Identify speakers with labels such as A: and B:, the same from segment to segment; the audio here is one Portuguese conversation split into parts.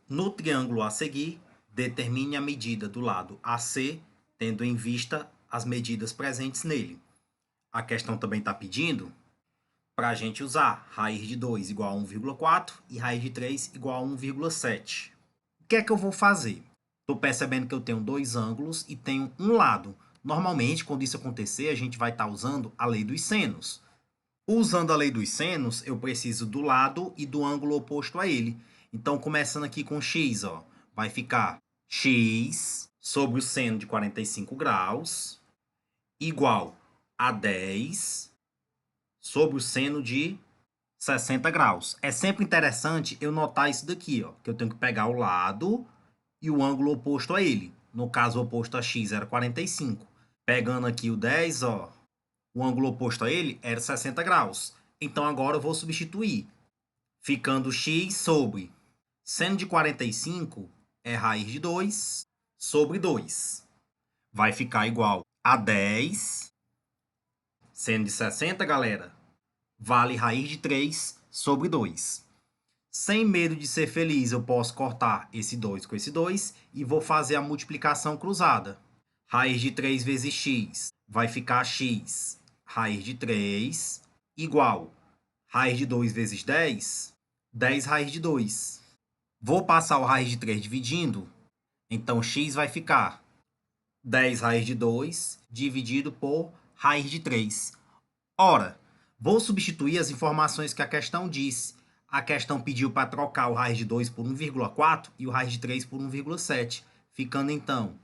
A: No triângulo a seguir, determine a medida do lado AC, tendo em vista as medidas presentes nele. A questão também está pedindo para a gente usar raiz de 2 igual a 1,4 e raiz de 3 igual a 1,7. O que é que eu vou fazer? Estou percebendo que eu tenho dois ângulos e tenho um lado. Normalmente, quando isso acontecer, a gente vai estar usando a lei dos senos. Usando a lei dos senos, eu preciso do lado e do ângulo oposto a ele. Então, começando aqui com x, ó, vai ficar x sobre o seno de 45 graus igual a 10 sobre o seno de 60 graus. É sempre interessante eu notar isso daqui, ó, que eu tenho que pegar o lado e o ângulo oposto a ele. No caso, o oposto a x era 45. Pegando aqui o 10, ó, o ângulo oposto a ele era 60 graus. Então, agora eu vou substituir, ficando x sobre seno de 45 é raiz de 2 sobre 2. Vai ficar igual a 10. Seno de 60, galera, vale raiz de 3 sobre 2. Sem medo de ser feliz, eu posso cortar esse 2 com esse 2 e vou fazer a multiplicação cruzada. Raiz de 3 vezes x vai ficar x raiz de 3 igual raiz de 2 vezes 10, 10 raiz de 2. Vou passar o raiz de 3 dividindo, então x vai ficar 10 raiz de 2 dividido por raiz de 3. Ora, vou substituir as informações que a questão disse. A questão pediu para trocar o raiz de 2 por 1,4 e o raiz de 3 por 1,7, ficando então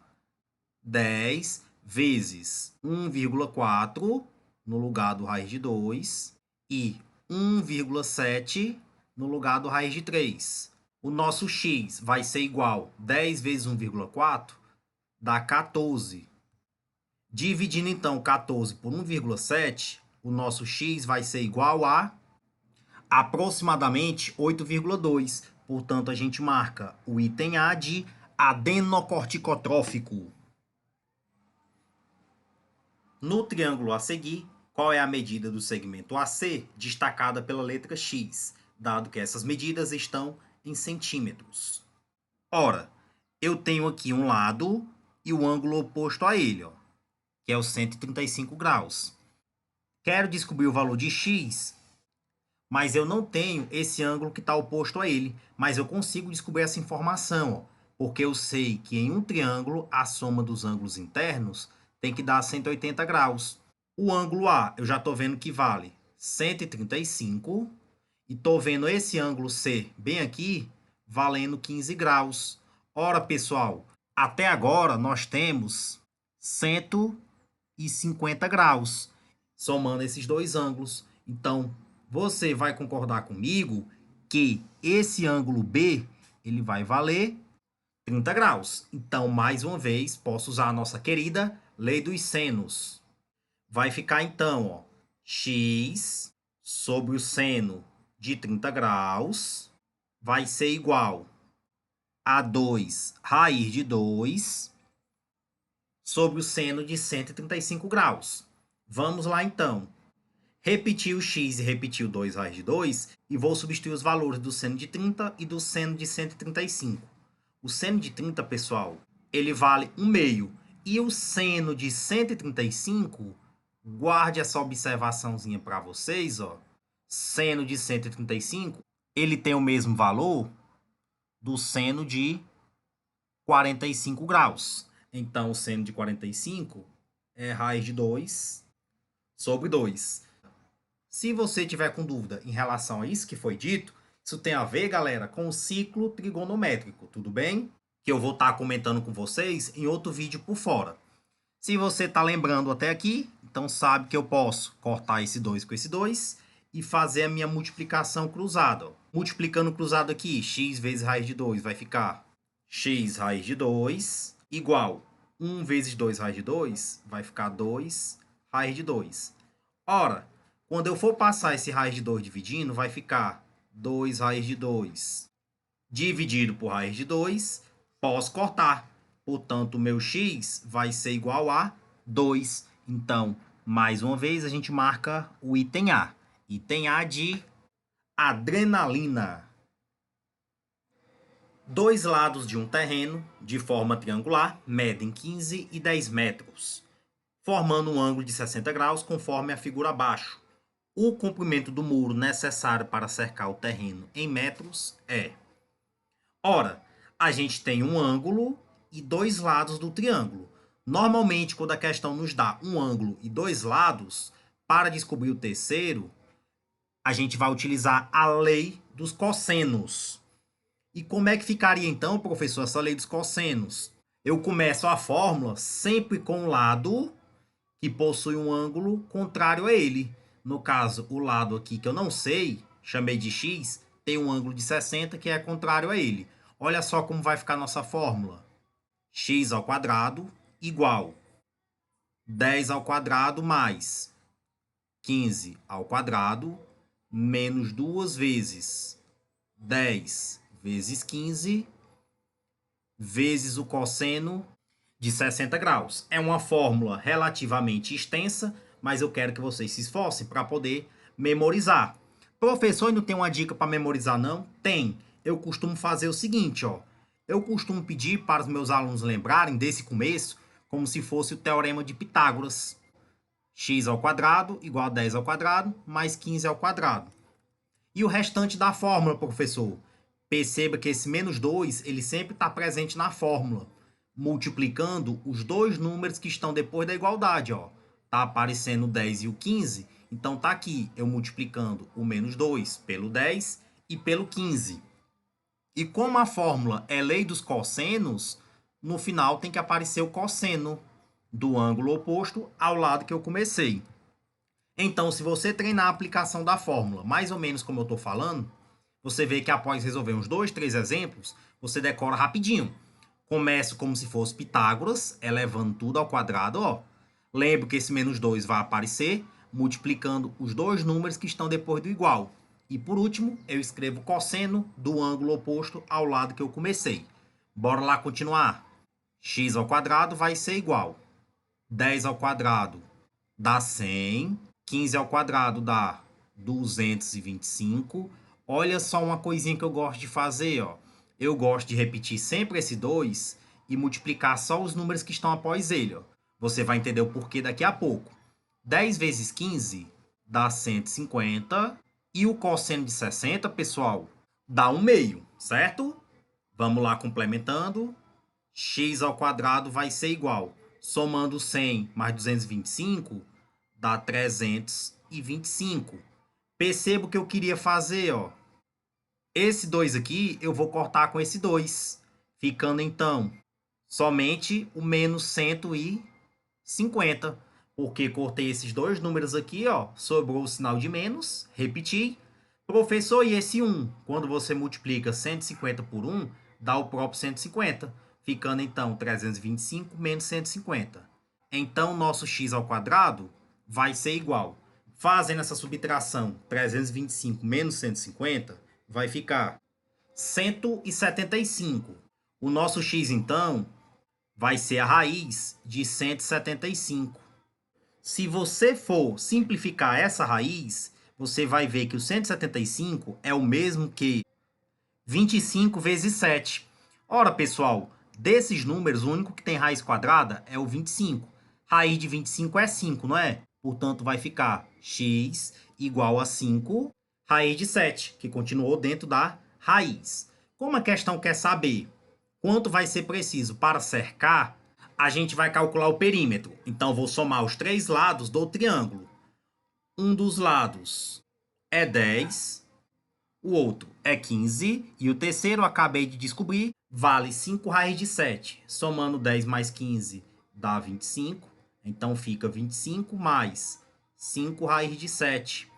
A: 10 vezes 1,4 no lugar do raiz de 2 e 1,7 no lugar do raiz de 3. O nosso x vai ser igual a 10 vezes 1,4, dá 14. Dividindo então 14 por 1,7, o nosso x vai ser igual a aproximadamente 8,2. Portanto, a gente marca o item A de adenocorticotrófico. No triângulo a seguir, qual é a medida do segmento AC destacada pela letra X, dado que essas medidas estão em centímetros? Ora, eu tenho aqui um lado e o ângulo oposto a ele, ó, que é o 135 graus. Quero descobrir o valor de x, mas eu não tenho esse ângulo que está oposto a ele. Mas eu consigo descobrir essa informação, ó, porque eu sei que em um triângulo a soma dos ângulos internos tem que dar 180 graus. O ângulo A eu já estou vendo que vale 135 e estou vendo esse ângulo C bem aqui valendo 15 graus. Ora, pessoal, até agora nós temos 150 graus, somando esses dois ângulos. Então, você vai concordar comigo que esse ângulo B ele vai valer 30 graus. Então, mais uma vez, posso usar a nossa querida lei dos senos. Vai ficar, então, ó, x sobre o seno de 30 graus vai ser igual a 2 raiz de 2 sobre o seno de 135 graus. Vamos lá, então. Repetir o x e repetir o 2 raiz de 2 e vou substituir os valores do seno de 30 e do seno de 135. O seno de 30, pessoal, ele vale 1/2. E o seno de 135, guarde essa observaçãozinha para vocês, ó. Seno de 135, ele tem o mesmo valor do seno de 45 graus. Então, o seno de 45 é raiz de 2 sobre 2. Se você tiver com dúvida em relação a isso que foi dito, isso tem a ver, galera, com o ciclo trigonométrico, tudo bem? Que eu vou estar comentando com vocês em outro vídeo por fora. Se você está lembrando até aqui, então sabe que eu posso cortar esse 2 com esse 2 e fazer a minha multiplicação cruzada. Multiplicando cruzado aqui, x vezes raiz de 2 vai ficar x raiz de 2 igual 1 vezes 2 raiz de 2 vai ficar 2 raiz de 2. Ora, quando eu for passar esse raiz de 2 dividindo, vai ficar 2 raiz de 2 dividido por raiz de 2. Posso cortar. Portanto, o meu x vai ser igual a 2. Então, mais uma vez, a gente marca o item A. Item A de adrenalina. Dois lados de um terreno, de forma triangular, medem 15 e 10 metros, formando um ângulo de 60 graus conforme a figura abaixo. O comprimento do muro necessário para cercar o terreno em metros é... Ora, a gente tem um ângulo e dois lados do triângulo. Normalmente, quando a questão nos dá um ângulo e dois lados, para descobrir o terceiro, a gente vai utilizar a lei dos cossenos. E como é que ficaria então, professor, essa lei dos cossenos? Eu começo a fórmula sempre com o lado que possui um ângulo contrário a ele. No caso, o lado aqui que eu não sei, chamei de x, tem um ângulo de 60 que é contrário a ele. Olha só como vai ficar a nossa fórmula. X ao quadrado igual 10 ao quadrado mais 15 ao quadrado menos 2 vezes 10 vezes 15 vezes o cosseno de 60 graus. É uma fórmula relativamente extensa, mas eu quero que vocês se esforcem para poder memorizar. Professor, não tem uma dica para memorizar não? Tem. Eu costumo fazer o seguinte, ó. Eu costumo pedir para os meus alunos lembrarem desse começo como se fosse o teorema de Pitágoras. X ao quadrado igual a 10 ao quadrado mais 15 ao quadrado. E o restante da fórmula, professor? Perceba que esse menos 2 ele sempre está presente na fórmula, multiplicando os dois números que estão depois da igualdade. Está aparecendo o 10 e o 15, então está aqui eu multiplicando o menos 2 pelo 10 e pelo 15. E como a fórmula é lei dos cossenos, no final tem que aparecer o cosseno do ângulo oposto ao lado que eu comecei. Então, se você treinar a aplicação da fórmula, mais ou menos como eu estou falando, você vê que após resolver uns 2, 3 exemplos, você decora rapidinho. Começo como se fosse Pitágoras, elevando tudo ao quadrado, ó. Lembro que esse menos 2 vai aparecer, multiplicando os dois números que estão depois do igual. E por último, eu escrevo o cosseno do ângulo oposto ao lado que eu comecei. Bora lá continuar. X ao quadrado vai ser igual. 10 ao quadrado dá 100. 15 ao quadrado dá 225. Olha só uma coisinha que eu gosto de fazer, ó. Eu gosto de repetir sempre esse 2 e multiplicar só os números que estão após ele, ó. Você vai entender o porquê daqui a pouco. 10 vezes 15 dá 150. E o cosseno de 60, pessoal, dá 1/2, certo? Vamos lá complementando. X ao quadrado vai ser igual. Somando 100 mais 225, dá 325. Perceba o que eu queria fazer, ó. Esse 2 aqui eu vou cortar com esse 2, ficando então somente o menos 150, porque cortei esses dois números aqui, ó, sobrou o sinal de menos, repeti. Professor, e esse 1? Quando você multiplica 150 por 1, dá o próprio 150, ficando então 325 menos 150. Então, nosso x ao quadrado vai ser igual. Fazendo essa subtração, 325 menos 150, vai ficar 175. O nosso x, então, vai ser a raiz de 175. Se você for simplificar essa raiz, você vai ver que o 175 é o mesmo que 25 vezes 7. Ora, pessoal, desses números, o único que tem raiz quadrada é o 25. Raiz de 25 é 5, não é? Portanto, vai ficar x igual a 5, raiz de 7, que continuou dentro da raiz. Como a questão quer saber quanto vai ser preciso para cercar, a gente vai calcular o perímetro. Então, vou somar os três lados do triângulo. Um dos lados é 10, o outro é 15 e o terceiro eu acabei de descobrir, vale 5 raiz de 7. Somando 10 mais 15 dá 25. Então fica 25 mais 5 raiz de 7.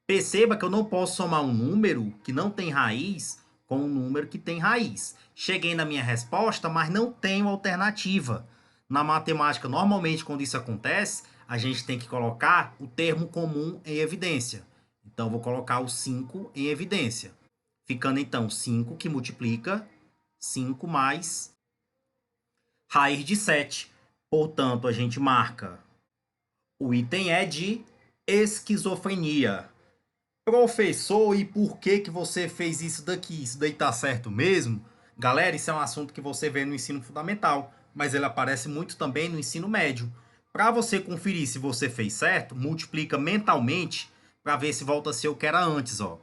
A: Perceba que eu não posso somar um número que não tem raiz com um número que tem raiz. Cheguei na minha resposta, mas não tenho alternativa. Na matemática, normalmente, quando isso acontece, a gente tem que colocar o termo comum em evidência. Então, vou colocar o 5 em evidência. Ficando, então, 5 que multiplica 5 mais raiz de 7. Portanto, a gente marca. O item é de esquizofrenia. Professor, e por que você fez isso daqui? Isso daí tá certo mesmo? Galera, isso é um assunto que você vê no ensino fundamental, mas ele aparece muito também no ensino médio. Para você conferir se você fez certo, multiplica mentalmente para ver se volta a ser o que era antes, ó.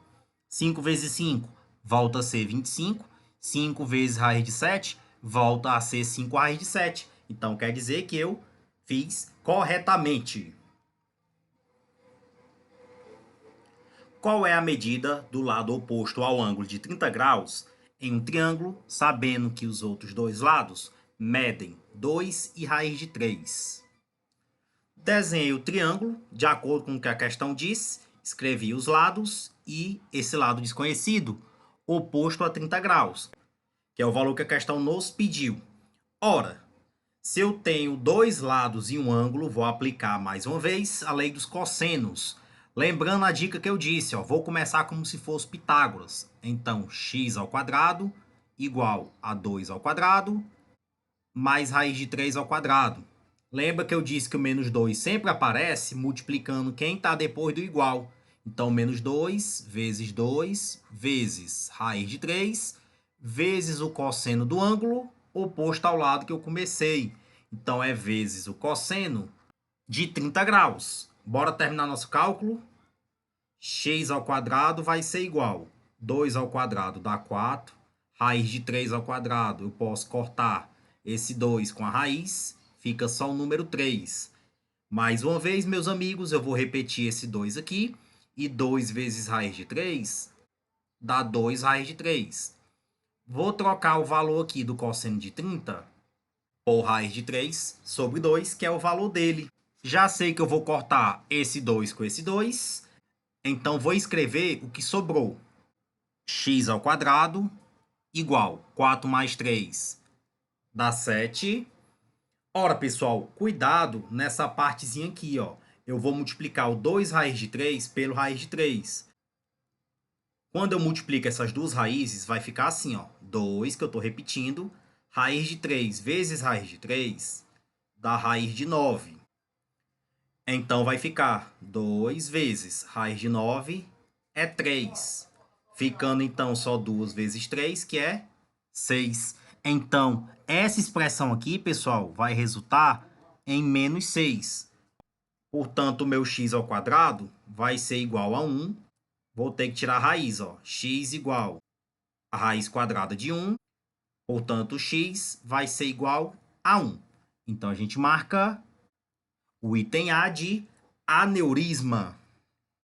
A: 5 vezes 5 volta a ser 25. 5 vezes raiz de 7 volta a ser 5 raiz de 7. Então quer dizer que eu fiz corretamente. Qual é a medida do lado oposto ao ângulo de 30 graus em um triângulo, sabendo que os outros dois lados medem 2 e raiz de 3? Desenhei o triângulo de acordo com o que a questão diz, escrevi os lados e esse lado desconhecido, oposto a 30 graus, que é o valor que a questão nos pediu. Ora, se eu tenho dois lados e um ângulo, vou aplicar mais uma vez a lei dos cossenos. Lembrando a dica que eu disse, ó, vou começar como se fosse Pitágoras. Então, x ao quadrado igual a 2 ao quadrado mais raiz de 3 ao quadrado. Lembra que eu disse que o menos 2 sempre aparece multiplicando quem está depois do igual. Então, menos 2 vezes raiz de 3 vezes o cosseno do ângulo oposto ao lado que eu comecei. Então, é vezes o cosseno de 30 graus. Bora terminar nosso cálculo? X ao quadrado vai ser igual. 2 ao quadrado dá 4. Raiz de 3 ao quadrado, eu posso cortar esse 2 com a raiz, fica só o número 3. Mais uma vez, meus amigos, eu vou repetir esse 2 aqui. E 2 vezes raiz de 3 dá 2 raiz de 3. Vou trocar o valor aqui do cosseno de 30 por raiz de 3 sobre 2, que é o valor dele. Já sei que eu vou cortar esse 2 com esse 2, então vou escrever o que sobrou. X ao quadrado igual 4 mais 3 dá 7. Ora, pessoal, cuidado nessa partezinha aqui, ó. Eu vou multiplicar o 2 raiz de 3 pelo raiz de 3. Quando eu multiplico essas duas raízes, vai ficar assim, ó. 2, que eu estou repetindo, raiz de 3 vezes raiz de 3 dá raiz de 9. Então, vai ficar 2 vezes raiz de 9 é 3. Ficando, então, só 2 vezes 3, que é 6. Então, essa expressão aqui, pessoal, vai resultar em menos 6. Portanto, o meu x ao quadrado vai ser igual a 1. Vou ter que tirar a raiz, ó. X igual a raiz quadrada de 1. Portanto, x vai ser igual a 1. Então, a gente marca o item A de aneurisma.